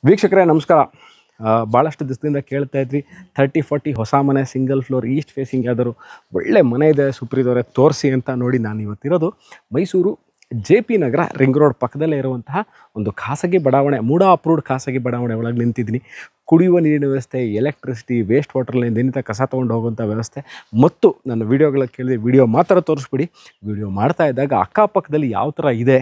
ವೀಕ್ಷಕರೇ ನಮಸ್ಕಾರ. ಭಾಳಷ್ಟು ದಿವಸದಿಂದ ಕೇಳ್ತಾ ಇದ್ವಿ 30-40 ಹೊಸ ಮನೆ ಸಿಂಗಲ್ ಫ್ಲೋರ್ ಈಸ್ಟ್ ಫೇಸಿಂಗ್ ಯಾವ್ದಾದ್ರು ಒಳ್ಳೆ ಮನೆ ಇದೆ ಸುಪ್ರೀದವರೇ ತೋರಿಸಿ ಅಂತ ನೋಡಿ ನಾನು ಇವತ್ತಿರೋದು Mysuru JP Nagar ring road ಪಕ್ಕದಲ್ಲೇ ಇರುವಂತಹ ಒಂದು ಖಾಸಗಿ ಬಡಾವಣೆ, ಮೂಡ ಅಪ್ರೂವ್ಡ್ ಖಾಸಗಿ ಬಡಾವಣೆ ಒಳಗೆ ನಿಂತಿದ್ದೀನಿ. ಕುಡಿಯುವ ನೀರಿನ ವ್ಯವಸ್ಥೆ, ಎಲೆಕ್ಟ್ರಿಸಿಟಿ, ವೇಸ್ಟ್ ವಾಟರ್ ಲೈನ್, ದಿನದ ಕಸ ತೊಗೊಂಡು ಹೋಗುವಂಥ ವ್ಯವಸ್ಥೆ ಮತ್ತು ನನ್ನ ವೀಡಿಯೋಗಳ ಕೇಳಿದೆ ವಿಡಿಯೋ ಮಾತ್ರ ತೋರಿಸ್ಬಿಡಿ. ವಿಡಿಯೋ ಮಾಡ್ತಾ ಇದ್ದಾಗ ಅಕ್ಕಪಕ್ಕದಲ್ಲಿ ಯಾವ ಥರ ಇದೆ,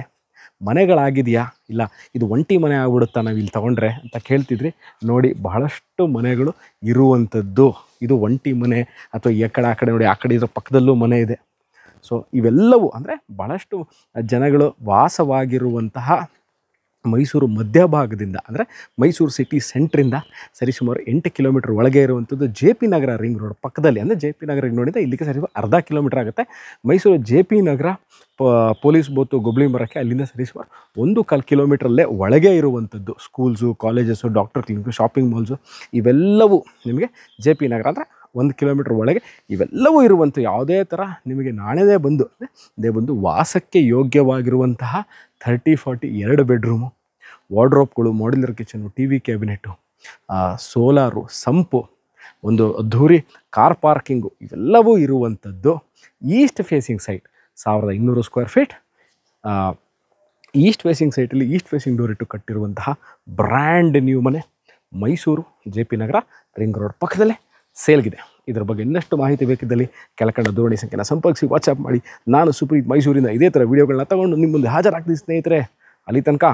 ಮನೆಗಳಾಗಿದೆಯಾ, ಇಲ್ಲ ಇದು ಒಂಟಿ ಮನೆ ಆಗ್ಬಿಡುತ್ತಾ ನಾವು ಇಲ್ಲಿ ತೊಗೊಂಡ್ರೆ ಅಂತ ಕೇಳ್ತಿದ್ರಿ. ನೋಡಿ, ಬಹಳಷ್ಟು ಮನೆಗಳು ಇರುವಂಥದ್ದು. ಇದು ಒಂಟಿ ಮನೆ ಅಥವಾ ಈ ಕಡೆ ಆ ಕಡೆ ನೋಡಿ, ಆ ಕಡೆ ಇರೋ ಪಕ್ಕದಲ್ಲೂ ಮನೆ ಇದೆ. ಸೊ ಇವೆಲ್ಲವೂ ಅಂದರೆ ಭಾಳಷ್ಟು ಜನಗಳು ವಾಸವಾಗಿರುವಂತಹ ಮೈಸೂರು ಮಧ್ಯಭಾಗದಿಂದ ಅಂದರೆ ಮೈಸೂರು ಸಿಟಿ ಸೆಂಟ್ರಿಂದ ಸರಿಸುಮಾರು 8 ಕಿಲೋಮೀಟ್ರ್ ಒಳಗೆ ಇರುವಂಥದ್ದು JP ನಗರ ರಿಂಗ್ ರೋಡ್ ಪಕ್ಕದಲ್ಲಿ. ಅಂದರೆ JP ನಗರ ರಿಂಗ್ ರೋಡಿಂದ ಇಲ್ಲಿಗೆ ಸರಿ ಅರ್ಧ ಕಿಲೋಮೀಟ್ರ್ ಆಗುತ್ತೆ. ಮೈಸೂರು JP ನಗರ ಪೊಲೀಸ್ ಬೋತು ಗೊಬ್ಳಿ ಮರಕ್ಕೆ ಅಲ್ಲಿಂದ ಸರಿಸುಮಾರು 1.25 ಕಿಲೋಮೀಟ್ರಲ್ಲೇ ಒಳಗೆ ಇರುವಂಥದ್ದು. Schools, colleges, doctor clinic, shopping malls ಇವೆಲ್ಲವೂ ನಿಮಗೆ JP ನಗರ ಅಂದರೆ 1 ಕಿಲೋಮೀಟ್ರ್ ಒಳಗೆ ಇವೆಲ್ಲವೂ ಇರುವಂಥ ಯಾವುದೇ ಥರ ನಿಮಗೆ ನಾಳೆದೇ ಬಂದು ವಾಸಕ್ಕೆ ಯೋಗ್ಯವಾಗಿರುವಂತಹ 30-40 2 ಬೆಡ್ರೂಮು, ವಾರ್ಡ್ರೋಬ್ಗಳು, modular kitchen, TV cabinet, solar, sump, ಒಂದು ಅದ್ಧೂರಿ ಕಾರ್ ಪಾರ್ಕಿಂಗು ಇವೆಲ್ಲವೂ ಇರುವಂಥದ್ದು. East facing site 1200 square feet east facing ಸೈಟಲ್ಲಿ ಈಸ್ಟ್ ಫೇಸಿಂಗ್ ಡೋರ್ ಇಟ್ಟು ಕಟ್ಟಿರುವಂತಹ ಬ್ರ್ಯಾಂಡ್ ನ್ಯೂ ಮನೆ Mysuru JP Nagar ring road ಪಕ್ಕದಲ್ಲೇ ಸೇಲ್ಗಿದೆ. ಇದರ ಬಗ್ಗೆ ಇನ್ನಷ್ಟು ಮಾಹಿತಿ ಬೇಕಿದ್ದಲ್ಲಿ ಕೆಳಕಂಡ ದೂರವಾಣಿ ಸಂಖ್ಯೆನ ಸಂಪರ್ಕಿಸಿ, ವಾಟ್ಸಪ್ ಮಾಡಿ. ನಾನು ಸುಪ್ರೀತ್ ಮೈಸೂರಿಂದ ಇದೇ ಥರ ವೀಡಿಯೋಗಳನ್ನ ತಗೊಂಡು ನಿಮ್ಮ ಮುಂದೆ ಹಾಜರಾಗ್ತೀನಿ ಸ್ನೇಹಿತರೆ. ಅಲ್ಲಿ ತನಕ